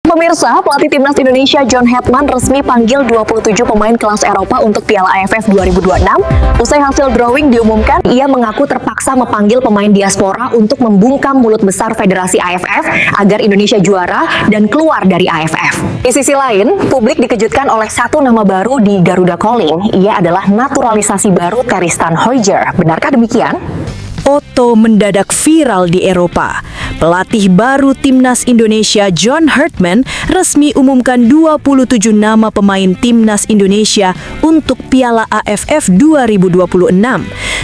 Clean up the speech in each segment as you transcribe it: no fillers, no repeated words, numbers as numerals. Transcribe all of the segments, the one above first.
Pemirsa, pelatih timnas Indonesia John Hetman resmi panggil 27 pemain kelas Eropa untuk Piala AFF 2026. Usai hasil drawing diumumkan, ia mengaku terpaksa memanggil pemain diaspora untuk membungkam mulut besar Federasi AFF agar Indonesia juara dan keluar dari AFF. Di sisi lain, publik dikejutkan oleh satu nama baru di Garuda Calling. Ia adalah naturalisasi baru Tristan Hooijer. Benarkah demikian? Foto mendadak viral di Eropa. Pelatih baru timnas Indonesia John Hetman resmi umumkan 27 nama pemain timnas Indonesia untuk Piala AFF 2026.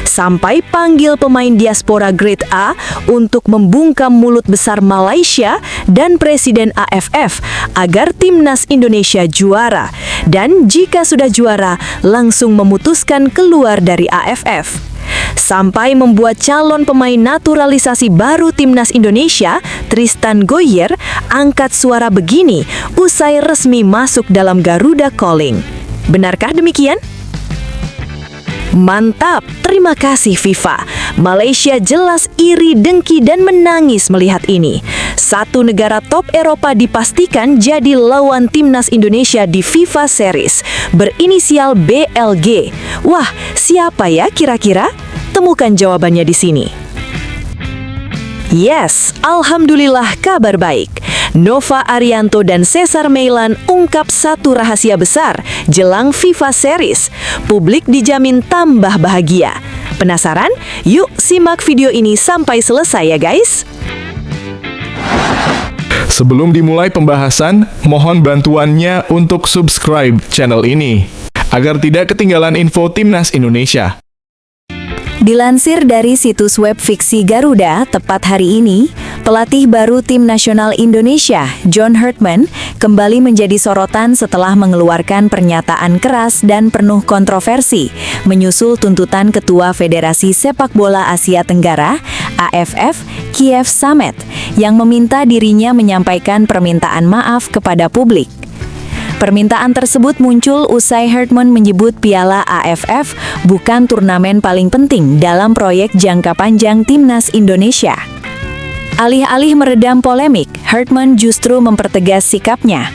Sampai panggil pemain diaspora Grade A untuk membungkam mulut besar Malaysia dan Presiden AFF agar timnas Indonesia juara. Dan jika sudah juara, langsung memutuskan keluar dari AFF. Sampai membuat calon pemain naturalisasi baru timnas Indonesia, Tristan Hooijer, angkat suara begini usai resmi masuk dalam Garuda Calling. Benarkah demikian? Mantap, terima kasih FIFA. Malaysia jelas iri, dengki, dan menangis melihat ini. Satu negara top Eropa dipastikan jadi lawan timnas Indonesia di FIFA Series, berinisial BLG. Wah, siapa ya kira-kira? Temukan jawabannya di sini. Yes, alhamdulillah kabar baik. Nova Arianto dan Cesar Meilan ungkap satu rahasia besar jelang FIFA Series. Publik dijamin tambah bahagia. Penasaran? Yuk simak video ini sampai selesai ya guys. Sebelum dimulai pembahasan, mohon bantuannya untuk subscribe channel ini agar tidak ketinggalan info Timnas Indonesia. Dilansir dari situs web fiksi Garuda, tepat hari ini, pelatih baru Tim Nasional Indonesia, John Hetman, kembali menjadi sorotan setelah mengeluarkan pernyataan keras dan penuh kontroversi, menyusul tuntutan Ketua Federasi Sepak Bola Asia Tenggara, AFF, Kiev Samet, yang meminta dirinya menyampaikan permintaan maaf kepada publik. Permintaan tersebut muncul usai Hetman menyebut Piala AFF bukan turnamen paling penting dalam proyek jangka panjang timnas Indonesia. Alih-alih meredam polemik, Hetman justru mempertegas sikapnya.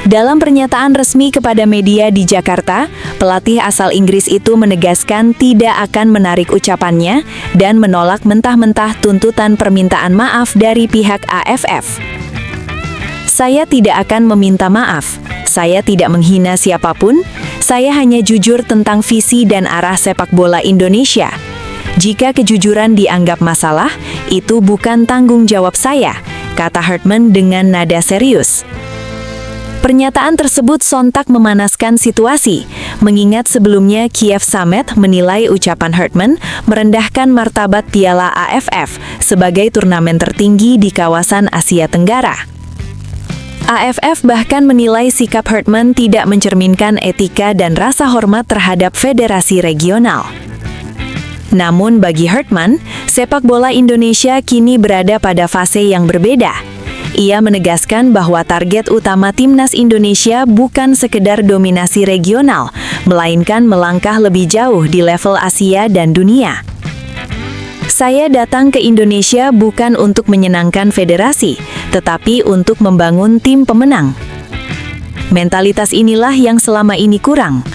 Dalam pernyataan resmi kepada media di Jakarta, pelatih asal Inggris itu menegaskan tidak akan menarik ucapannya dan menolak mentah-mentah tuntutan permintaan maaf dari pihak AFF. Saya tidak akan meminta maaf, saya tidak menghina siapapun, saya hanya jujur tentang visi dan arah sepak bola Indonesia. Jika kejujuran dianggap masalah, itu bukan tanggung jawab saya, kata Hetman dengan nada serius. Pernyataan tersebut sontak memanaskan situasi, mengingat sebelumnya Kiev Samet menilai ucapan Hetman merendahkan martabat Piala AFF sebagai turnamen tertinggi di kawasan Asia Tenggara. AFF bahkan menilai sikap Hetman tidak mencerminkan etika dan rasa hormat terhadap federasi regional. Namun bagi Hetman, sepak bola Indonesia kini berada pada fase yang berbeda. Ia menegaskan bahwa target utama timnas Indonesia bukan sekedar dominasi regional, melainkan melangkah lebih jauh di level Asia dan dunia. Saya datang ke Indonesia bukan untuk menyenangkan federasi, tetapi untuk membangun tim pemenang. Mentalitas inilah yang selama ini kurang.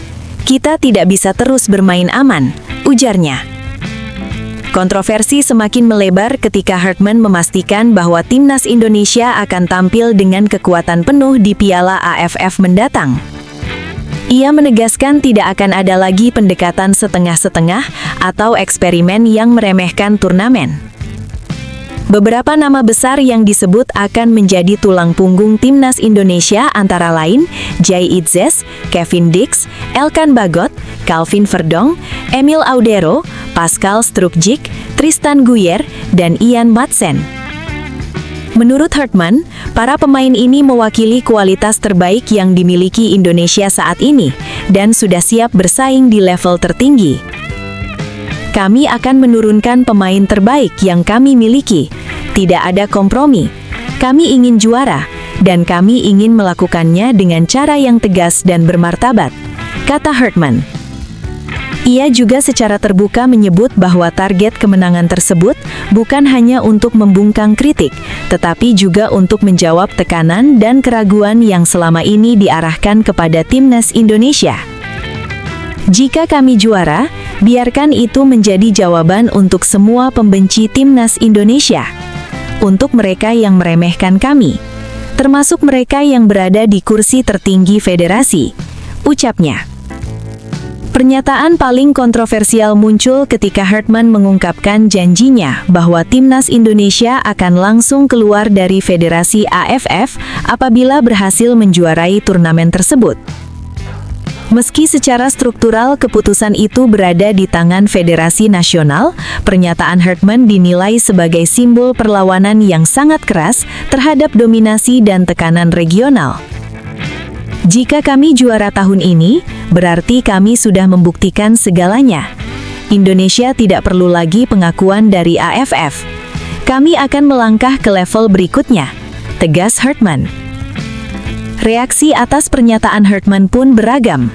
Kita tidak bisa terus bermain aman, ujarnya. Kontroversi semakin melebar ketika Hetman memastikan bahwa timnas Indonesia akan tampil dengan kekuatan penuh di Piala AFF mendatang. Ia menegaskan tidak akan ada lagi pendekatan setengah-setengah atau eksperimen yang meremehkan turnamen. Beberapa nama besar yang disebut akan menjadi tulang punggung timnas Indonesia antara lain Jai Itzes, Kevin Dix, Elkan Bagot, Calvin Verdong, Emil Audero, Pascal Strukjic, Tristan Hooijer, dan Ian Madsen. Menurut Hetman, para pemain ini mewakili kualitas terbaik yang dimiliki Indonesia saat ini dan sudah siap bersaing di level tertinggi. Kami akan menurunkan pemain terbaik yang kami miliki. Tidak ada kompromi. Kami ingin juara, dan kami ingin melakukannya dengan cara yang tegas dan bermartabat, kata Hetman. Ia juga secara terbuka menyebut bahwa target kemenangan tersebut bukan hanya untuk membungkam kritik, tetapi juga untuk menjawab tekanan dan keraguan yang selama ini diarahkan kepada timnas Indonesia. Jika kami juara, biarkan itu menjadi jawaban untuk semua pembenci timnas Indonesia. Untuk mereka yang meremehkan kami, termasuk mereka yang berada di kursi tertinggi federasi, ucapnya. Pernyataan paling kontroversial muncul ketika Hartman mengungkapkan janjinya bahwa timnas Indonesia akan langsung keluar dari Federasi AFF apabila berhasil menjuarai turnamen tersebut. Meski secara struktural keputusan itu berada di tangan Federasi Nasional, pernyataan Hartman dinilai sebagai simbol perlawanan yang sangat keras terhadap dominasi dan tekanan regional. Jika kami juara tahun ini, berarti kami sudah membuktikan segalanya. Indonesia tidak perlu lagi pengakuan dari AFF. Kami akan melangkah ke level berikutnya, tegas Hartman. Reaksi atas pernyataan Hartman pun beragam.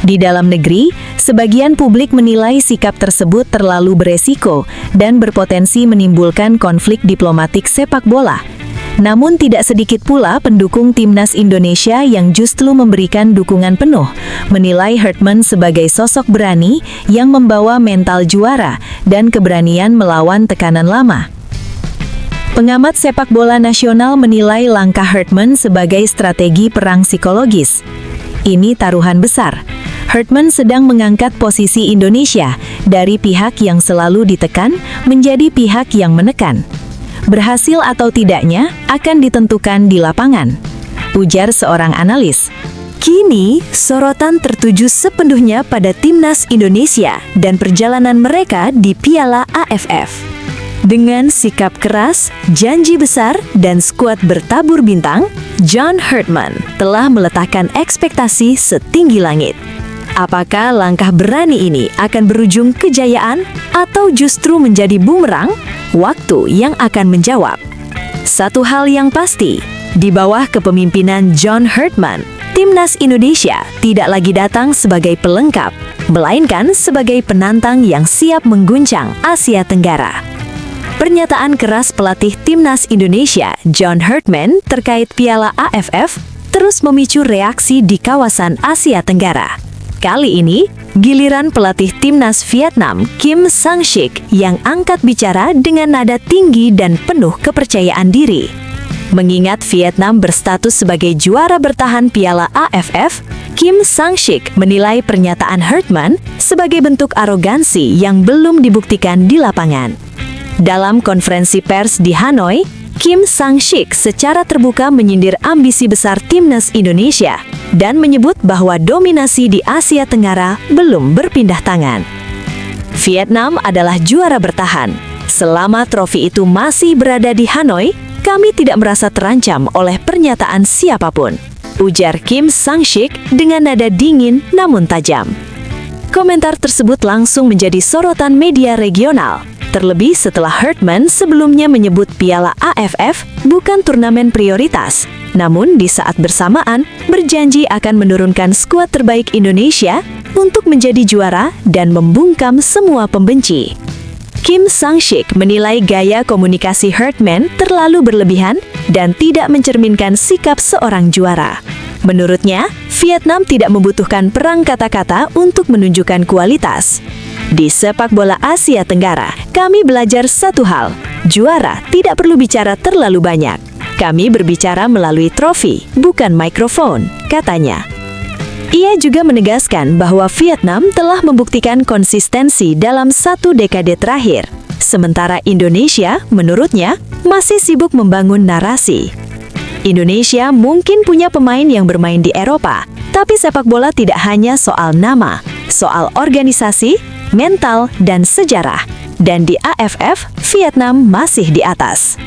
Di dalam negeri, sebagian publik menilai sikap tersebut terlalu beresiko dan berpotensi menimbulkan konflik diplomatik sepak bola. Namun tidak sedikit pula pendukung timnas Indonesia yang justru memberikan dukungan penuh, menilai Hartman sebagai sosok berani yang membawa mental juara dan keberanian melawan tekanan lama. Pengamat sepak bola nasional menilai langkah Hartman sebagai strategi perang psikologis. Ini taruhan besar. Hartman sedang mengangkat posisi Indonesia dari pihak yang selalu ditekan menjadi pihak yang menekan. Berhasil atau tidaknya akan ditentukan di lapangan, ujar seorang analis. Kini, sorotan tertuju sepenuhnya pada timnas Indonesia dan perjalanan mereka di Piala AFF. Dengan sikap keras, janji besar, dan skuad bertabur bintang, John Hartman telah meletakkan ekspektasi setinggi langit. Apakah langkah berani ini akan berujung kejayaan atau justru menjadi bumerang? Waktu yang akan menjawab. Satu hal yang pasti, di bawah kepemimpinan John Hartman, timnas Indonesia tidak lagi datang sebagai pelengkap, melainkan sebagai penantang yang siap mengguncang Asia Tenggara. Pernyataan keras pelatih timnas Indonesia, John Hartman, terkait Piala AFF terus memicu reaksi di kawasan Asia Tenggara. Kali ini, giliran pelatih timnas Vietnam, Kim Sang-sik, yang angkat bicara dengan nada tinggi dan penuh kepercayaan diri. Mengingat Vietnam berstatus sebagai juara bertahan Piala AFF, Kim Sang-sik menilai pernyataan Hartman sebagai bentuk arogansi yang belum dibuktikan di lapangan. Dalam konferensi pers di Hanoi, Kim Sang-sik secara terbuka menyindir ambisi besar timnas Indonesia dan menyebut bahwa dominasi di Asia Tenggara belum berpindah tangan. Vietnam adalah juara bertahan. Selama trofi itu masih berada di Hanoi, kami tidak merasa terancam oleh pernyataan siapapun, ujar Kim Sang-sik dengan nada dingin namun tajam. Komentar tersebut langsung menjadi sorotan media regional. Terlebih setelah Hartman sebelumnya menyebut Piala AFF bukan turnamen prioritas, namun di saat bersamaan berjanji akan menurunkan skuad terbaik Indonesia untuk menjadi juara dan membungkam semua pembenci. Kim Sang-sik menilai gaya komunikasi Hartman terlalu berlebihan dan tidak mencerminkan sikap seorang juara. Menurutnya, Vietnam tidak membutuhkan perang kata-kata untuk menunjukkan kualitas. Di sepak bola Asia Tenggara, kami belajar satu hal, juara tidak perlu bicara terlalu banyak. Kami berbicara melalui trofi, bukan mikrofon, katanya. Ia juga menegaskan bahwa Vietnam telah membuktikan konsistensi dalam 1 dekade terakhir, sementara Indonesia, menurutnya, masih sibuk membangun narasi. Indonesia mungkin punya pemain yang bermain di Eropa, tapi sepak bola tidak hanya soal nama, soal organisasi, mental, dan sejarah. Dan di AFF, Vietnam masih di atas.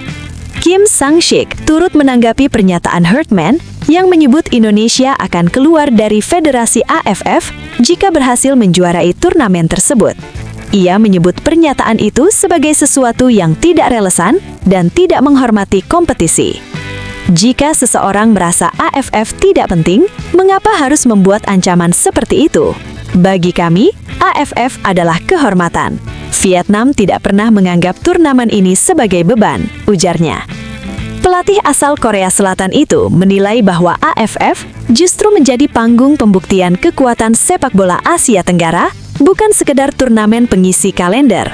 Kim Sang-sik turut menanggapi pernyataan Hartman yang menyebut Indonesia akan keluar dari Federasi AFF jika berhasil menjuarai turnamen tersebut. Ia menyebut pernyataan itu sebagai sesuatu yang tidak relevan dan tidak menghormati kompetisi. Jika seseorang merasa AFF tidak penting, mengapa harus membuat ancaman seperti itu? Bagi kami, AFF adalah kehormatan. Vietnam tidak pernah menganggap turnamen ini sebagai beban, ujarnya. Pelatih asal Korea Selatan itu menilai bahwa AFF justru menjadi panggung pembuktian kekuatan sepak bola Asia Tenggara, bukan sekedar turnamen pengisi kalender.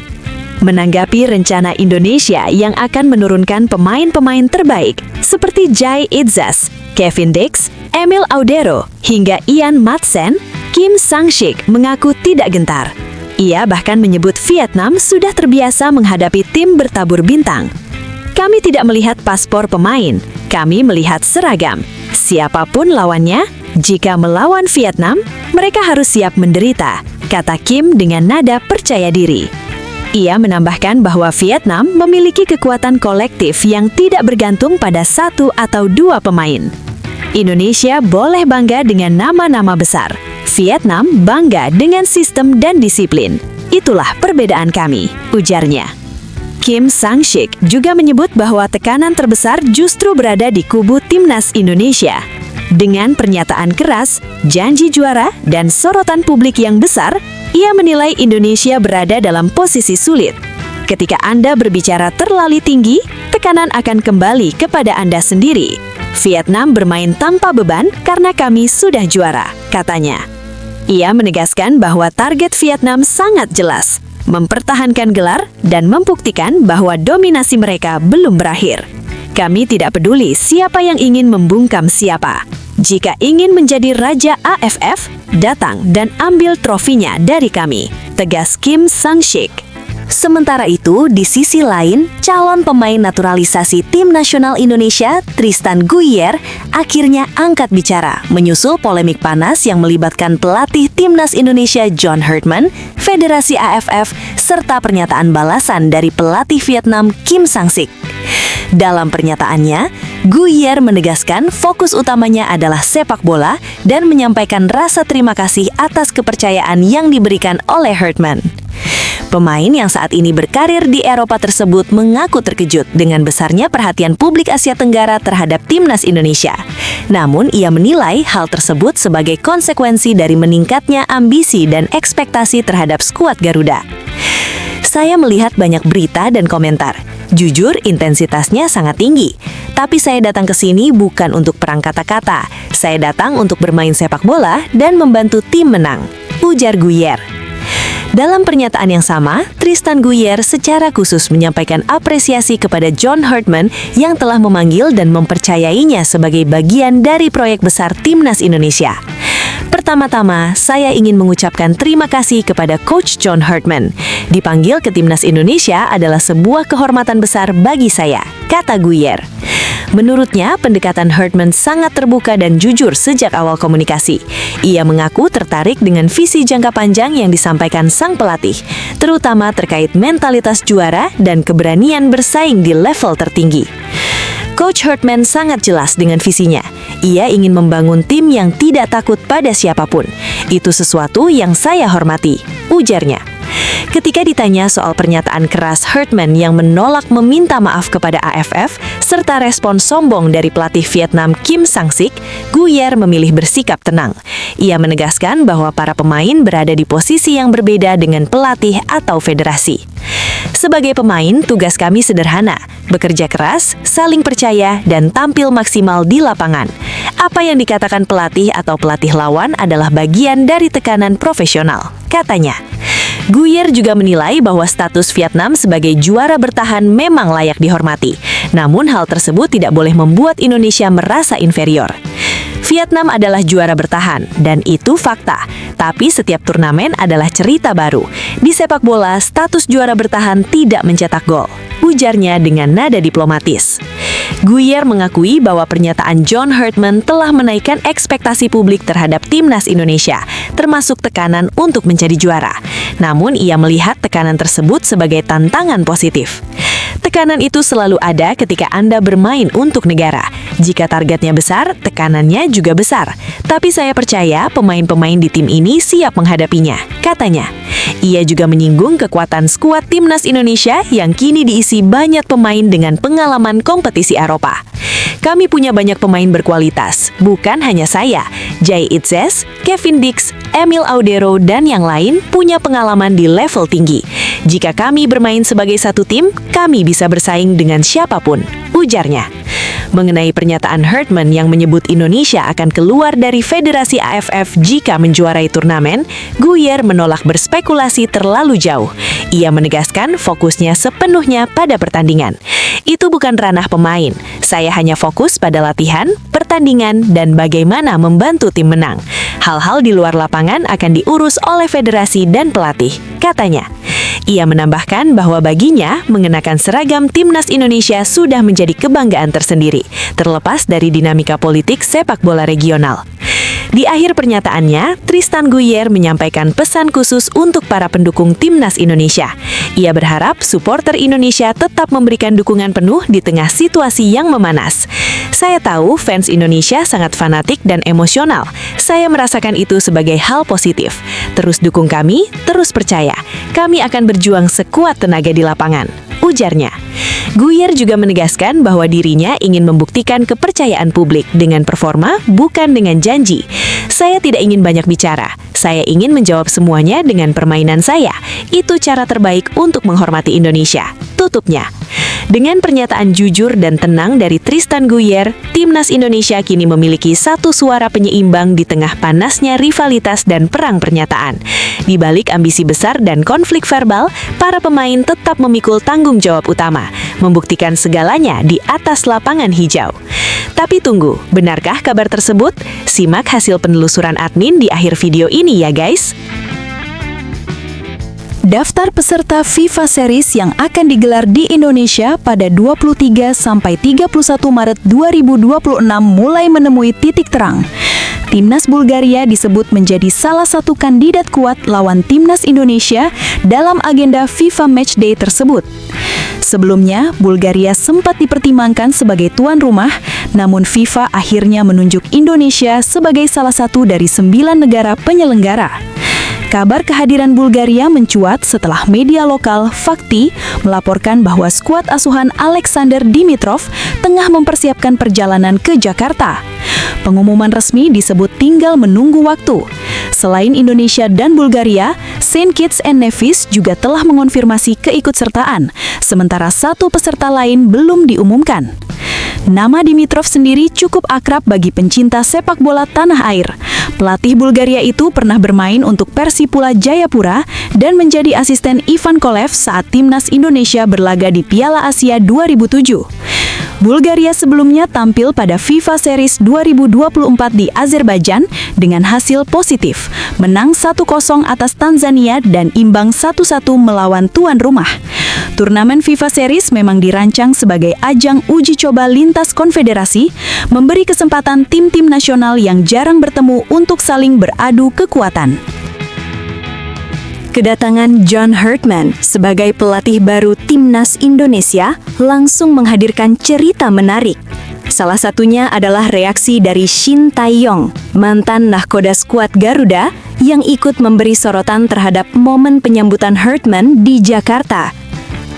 Menanggapi rencana Indonesia yang akan menurunkan pemain-pemain terbaik seperti Jai Itzas, Kevin Dix, Emil Audero, hingga Ian Madsen, Kim Sang-sik mengaku tidak gentar. Ia bahkan menyebut Vietnam sudah terbiasa menghadapi tim bertabur bintang. Kami tidak melihat paspor pemain, kami melihat seragam. Siapapun lawannya, jika melawan Vietnam, mereka harus siap menderita, kata Kim dengan nada percaya diri. Ia menambahkan bahwa Vietnam memiliki kekuatan kolektif yang tidak bergantung pada satu atau dua pemain. Indonesia boleh bangga dengan nama-nama besar. Vietnam bangga dengan sistem dan disiplin. Itulah perbedaan kami, ujarnya. Kim Sang-sik juga menyebut bahwa tekanan terbesar justru berada di kubu timnas Indonesia. Dengan pernyataan keras, janji juara, dan sorotan publik yang besar, ia menilai Indonesia berada dalam posisi sulit. Ketika Anda berbicara terlalu tinggi, tekanan akan kembali kepada Anda sendiri. Vietnam bermain tanpa beban karena kami sudah juara, katanya. Ia menegaskan bahwa target Vietnam sangat jelas, mempertahankan gelar dan membuktikan bahwa dominasi mereka belum berakhir. Kami tidak peduli siapa yang ingin membungkam siapa. Jika ingin menjadi raja AFF, datang dan ambil trofinya dari kami, tegas Kim Sang-sik. Sementara itu, di sisi lain, calon pemain naturalisasi tim nasional Indonesia, Tristan Guier, akhirnya angkat bicara, menyusul polemik panas yang melibatkan pelatih timnas Indonesia John Herdman, Federasi AFF, serta pernyataan balasan dari pelatih Vietnam Kim Sang-sik. Dalam pernyataannya, Guier menegaskan fokus utamanya adalah sepak bola dan menyampaikan rasa terima kasih atas kepercayaan yang diberikan oleh Herdman. Pemain yang saat ini berkarir di Eropa tersebut mengaku terkejut dengan besarnya perhatian publik Asia Tenggara terhadap timnas Indonesia. Namun, ia menilai hal tersebut sebagai konsekuensi dari meningkatnya ambisi dan ekspektasi terhadap skuad Garuda. Saya melihat banyak berita dan komentar. Jujur, intensitasnya sangat tinggi. Tapi saya datang ke sini bukan untuk perang kata-kata. Saya datang untuk bermain sepak bola dan membantu tim menang, ujar Guier. Dalam pernyataan yang sama, Tristan Guier secara khusus menyampaikan apresiasi kepada John Herdman yang telah memanggil dan mempercayainya sebagai bagian dari proyek besar Timnas Indonesia. Pertama-tama, saya ingin mengucapkan terima kasih kepada Coach John Herdman. Dipanggil ke Timnas Indonesia adalah sebuah kehormatan besar bagi saya, kata Guier. Menurutnya, pendekatan Herdman sangat terbuka dan jujur sejak awal komunikasi. Ia mengaku tertarik dengan visi jangka panjang yang disampaikan sang pelatih, terutama terkait mentalitas juara dan keberanian bersaing di level tertinggi. Coach Herdman sangat jelas dengan visinya. Ia ingin membangun tim yang tidak takut pada siapapun. Itu sesuatu yang saya hormati, ujarnya. Ketika ditanya soal pernyataan keras Herdman yang menolak meminta maaf kepada AFF, serta respon sombong dari pelatih Vietnam Kim Sang-sik, Guier memilih bersikap tenang. Ia menegaskan bahwa para pemain berada di posisi yang berbeda dengan pelatih atau federasi. Sebagai pemain, tugas kami sederhana, bekerja keras, saling percaya, dan tampil maksimal di lapangan. Apa yang dikatakan pelatih atau pelatih lawan adalah bagian dari tekanan profesional, katanya. Guier juga menilai bahwa status Vietnam sebagai juara bertahan memang layak dihormati. Namun hal tersebut tidak boleh membuat Indonesia merasa inferior. Vietnam adalah juara bertahan, dan itu fakta. Tapi setiap turnamen adalah cerita baru. Di sepak bola, status juara bertahan tidak mencetak gol, ujarnya dengan nada diplomatis. Guier mengakui bahwa pernyataan John Herdman telah menaikkan ekspektasi publik terhadap timnas Indonesia, termasuk tekanan untuk menjadi juara. Namun ia melihat tekanan tersebut sebagai tantangan positif. Tekanan itu selalu ada ketika Anda bermain untuk negara. Jika targetnya besar, tekanannya juga besar. Tapi saya percaya pemain-pemain di tim ini siap menghadapinya, katanya. Ia juga menyinggung kekuatan skuad timnas Indonesia yang kini diisi banyak pemain dengan pengalaman kompetisi Eropa. Kami punya banyak pemain berkualitas, bukan hanya saya. Jay Itzes, Kevin Dix, Emil Audero, dan yang lain punya pengalaman di level tinggi. Jika kami bermain sebagai satu tim, kami bisa bersaing dengan siapapun, ujarnya. Mengenai pernyataan Hartman yang menyebut Indonesia akan keluar dari Federasi AFF jika menjuarai turnamen, Guyer menolak berspekulasi terlalu jauh. Ia menegaskan fokusnya sepenuhnya pada pertandingan. Itu bukan ranah pemain. Saya hanya fokus pada latihan, pertandingan, dan bagaimana membantu tim menang. Hal-hal di luar lapangan akan diurus oleh federasi dan pelatih, katanya. Ia menambahkan bahwa baginya mengenakan seragam Timnas Indonesia sudah menjadi kebanggaan tersendiri, terlepas dari dinamika politik sepak bola regional. Di akhir pernyataannya, Tristan Guyer menyampaikan pesan khusus untuk para pendukung Timnas Indonesia. Ia berharap supporter Indonesia tetap memberikan dukungan penuh di tengah situasi yang memanas. Saya tahu fans Indonesia sangat fanatik dan emosional. Saya merasakan itu sebagai hal positif. Terus dukung kami, terus percaya. Kami akan berjuang sekuat tenaga di lapangan, ujarnya. Guyer juga menegaskan bahwa dirinya ingin membuktikan kepercayaan publik dengan performa, bukan dengan janji. Saya tidak ingin banyak bicara. Saya ingin menjawab semuanya dengan permainan saya. Itu cara terbaik untuk menghormati Indonesia, tutupnya. Dengan pernyataan jujur dan tenang dari Tristan Guyer, Timnas Indonesia kini memiliki satu suara penyeimbang di tengah panasnya rivalitas dan perang pernyataan. Di balik ambisi besar dan konflik verbal, para pemain tetap memikul tanggung jawab utama, membuktikan segalanya di atas lapangan hijau. Tapi tunggu, benarkah kabar tersebut? Simak hasil penelusuran admin di akhir video ini ya guys. Daftar peserta FIFA Series yang akan digelar di Indonesia pada 23 sampai 31 Maret 2026 mulai menemui titik terang. Timnas Bulgaria disebut menjadi salah satu kandidat kuat lawan Timnas Indonesia dalam agenda FIFA Matchday tersebut. Sebelumnya, Bulgaria sempat dipertimbangkan sebagai tuan rumah, namun FIFA akhirnya menunjuk Indonesia sebagai salah satu dari 9 negara penyelenggara. Kabar kehadiran Bulgaria mencuat setelah media lokal Fakti melaporkan bahwa skuad asuhan Alexander Dimitrov tengah mempersiapkan perjalanan ke Jakarta. Pengumuman resmi disebut tinggal menunggu waktu. Selain Indonesia dan Bulgaria, Saint Kitts and Nevis juga telah mengonfirmasi keikutsertaan, sementara satu peserta lain belum diumumkan. Nama Dimitrov sendiri cukup akrab bagi pencinta sepak bola tanah air. Pelatih Bulgaria itu pernah bermain untuk Persipura Jayapura dan menjadi asisten Ivan Kolev saat Timnas Indonesia berlaga di Piala Asia 2007. Bulgaria sebelumnya tampil pada FIFA Series 2024 di Azerbaijan dengan hasil positif, menang 1-0 atas Tanzania dan imbang 1-1 melawan tuan rumah. Turnamen FIFA Series memang dirancang sebagai ajang uji coba lintas konfederasi, memberi kesempatan tim-tim nasional yang jarang bertemu untuk saling beradu kekuatan. Kedatangan John Hartman sebagai pelatih baru Timnas Indonesia langsung menghadirkan cerita menarik. Salah satunya adalah reaksi dari Shin Tae-yong, mantan nahkoda skuad Garuda, yang ikut memberi sorotan terhadap momen penyambutan Hartman di Jakarta.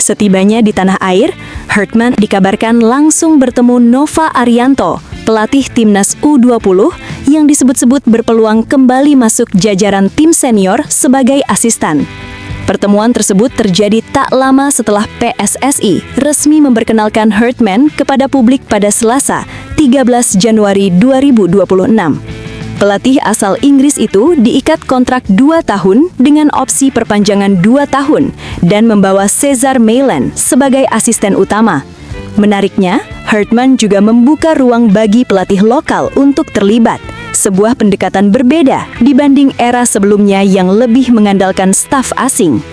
Setibanya di tanah air, Hartman dikabarkan langsung bertemu Nova Arianto, pelatih Timnas U20 yang disebut-sebut berpeluang kembali masuk jajaran tim senior sebagai asisten. Pertemuan tersebut terjadi tak lama setelah PSSI resmi memperkenalkan Hartman kepada publik pada Selasa, 13 Januari 2026. Pelatih asal Inggris itu diikat kontrak 2 tahun dengan opsi perpanjangan 2 tahun dan membawa Cesar Meilen sebagai asisten utama. Menariknya, Hartman juga membuka ruang bagi pelatih lokal untuk terlibat, sebuah pendekatan berbeda dibanding era sebelumnya yang lebih mengandalkan staf asing.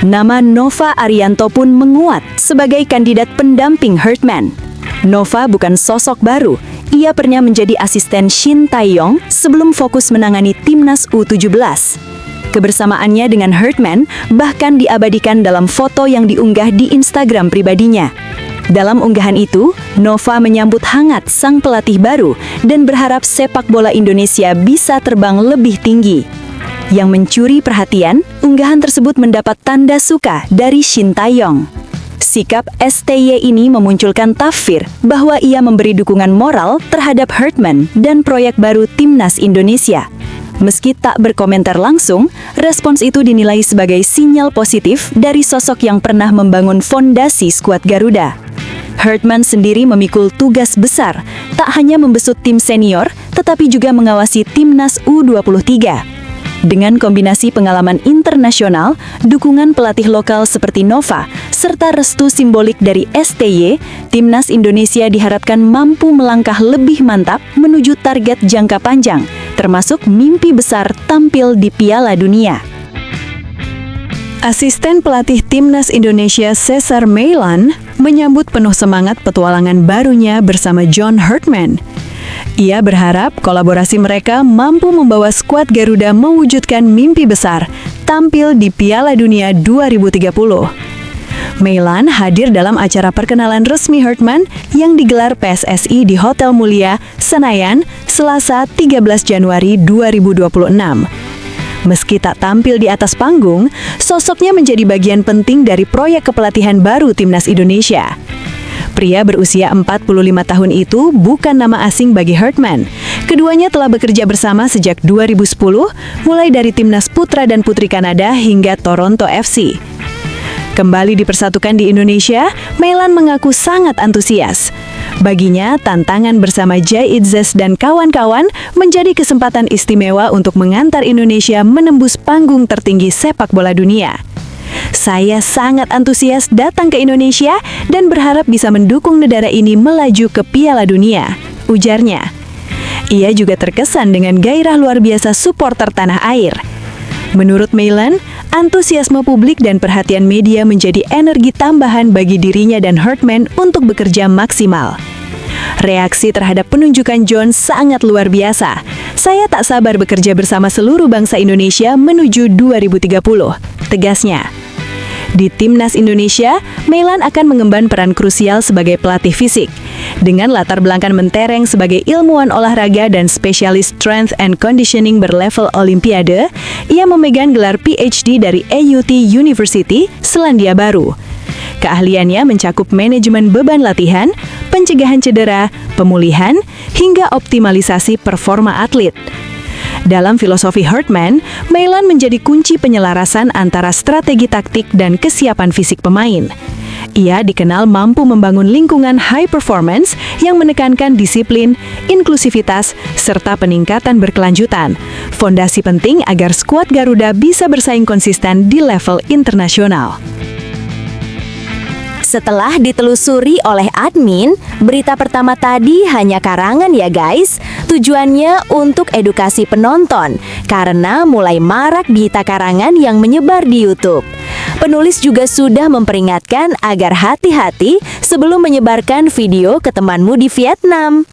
Nama Nova Arianto pun menguat sebagai kandidat pendamping Hartman. Nova bukan sosok baru, ia pernah menjadi asisten Shin Tae-yong sebelum fokus menangani Timnas U17. Kebersamaannya dengan Hartman bahkan diabadikan dalam foto yang diunggah di Instagram pribadinya. Dalam unggahan itu, Nova menyambut hangat sang pelatih baru dan berharap sepak bola Indonesia bisa terbang lebih tinggi. Yang mencuri perhatian, unggahan tersebut mendapat tanda suka dari Shin Tae-yong. Sikap STY ini memunculkan tafsir bahwa ia memberi dukungan moral terhadap Hartman dan proyek baru Timnas Indonesia. Meski tak berkomentar langsung, respons itu dinilai sebagai sinyal positif dari sosok yang pernah membangun fondasi skuad Garuda. Hartman sendiri memikul tugas besar, tak hanya membesut tim senior, tetapi juga mengawasi Timnas U23. Dengan kombinasi pengalaman internasional, dukungan pelatih lokal seperti Nova, serta restu simbolik dari STY, Timnas Indonesia diharapkan mampu melangkah lebih mantap menuju target jangka panjang, termasuk mimpi besar tampil di Piala Dunia. Asisten pelatih Timnas Indonesia Cesar Meilan menyambut penuh semangat petualangan barunya bersama John Hartman. Ia berharap kolaborasi mereka mampu membawa skuad Garuda mewujudkan mimpi besar, tampil di Piala Dunia 2030. Meilan hadir dalam acara perkenalan resmi Hartman yang digelar PSSI di Hotel Mulia, Senayan, Selasa 13 Januari 2026. Meski tak tampil di atas panggung, sosoknya menjadi bagian penting dari proyek kepelatihan baru Timnas Indonesia. Pria berusia 45 tahun itu bukan nama asing bagi Hartman. Keduanya telah bekerja bersama sejak 2010, mulai dari Timnas Putra dan Putri Kanada hingga Toronto FC. Kembali dipersatukan di Indonesia, Meilan mengaku sangat antusias. Baginya, tantangan bersama Jay Itzes dan kawan-kawan menjadi kesempatan istimewa untuk mengantar Indonesia menembus panggung tertinggi sepak bola dunia. Saya sangat antusias datang ke Indonesia dan berharap bisa mendukung negara ini melaju ke Piala Dunia, ujarnya. Ia juga terkesan dengan gairah luar biasa supporter tanah air. Menurut Meilan, antusiasme publik dan perhatian media menjadi energi tambahan bagi dirinya dan Hartman untuk bekerja maksimal. Reaksi terhadap penunjukan John sangat luar biasa. Saya tak sabar bekerja bersama seluruh bangsa Indonesia menuju 2030, tegasnya. Di Timnas Indonesia, Meilan akan mengemban peran krusial sebagai pelatih fisik. Dengan latar belakang mentereng sebagai ilmuwan olahraga dan spesialis strength and conditioning berlevel Olimpiade, ia memegang gelar PhD dari AUT University, Selandia Baru. Keahliannya mencakup manajemen beban latihan, pencegahan cedera, pemulihan, hingga optimalisasi performa atlet. Dalam filosofi Hartman, Meilan menjadi kunci penyelarasan antara strategi taktik dan kesiapan fisik pemain. Ia dikenal mampu membangun lingkungan high performance yang menekankan disiplin, inklusivitas, serta peningkatan berkelanjutan. Fondasi penting agar skuad Garuda bisa bersaing konsisten di level internasional. Setelah ditelusuri oleh admin, berita pertama tadi hanya karangan ya guys. Tujuannya untuk edukasi penonton, karena mulai marak berita karangan yang menyebar di YouTube. Penulis juga sudah memperingatkan agar hati-hati sebelum menyebarkan video ke temanmu di Vietnam.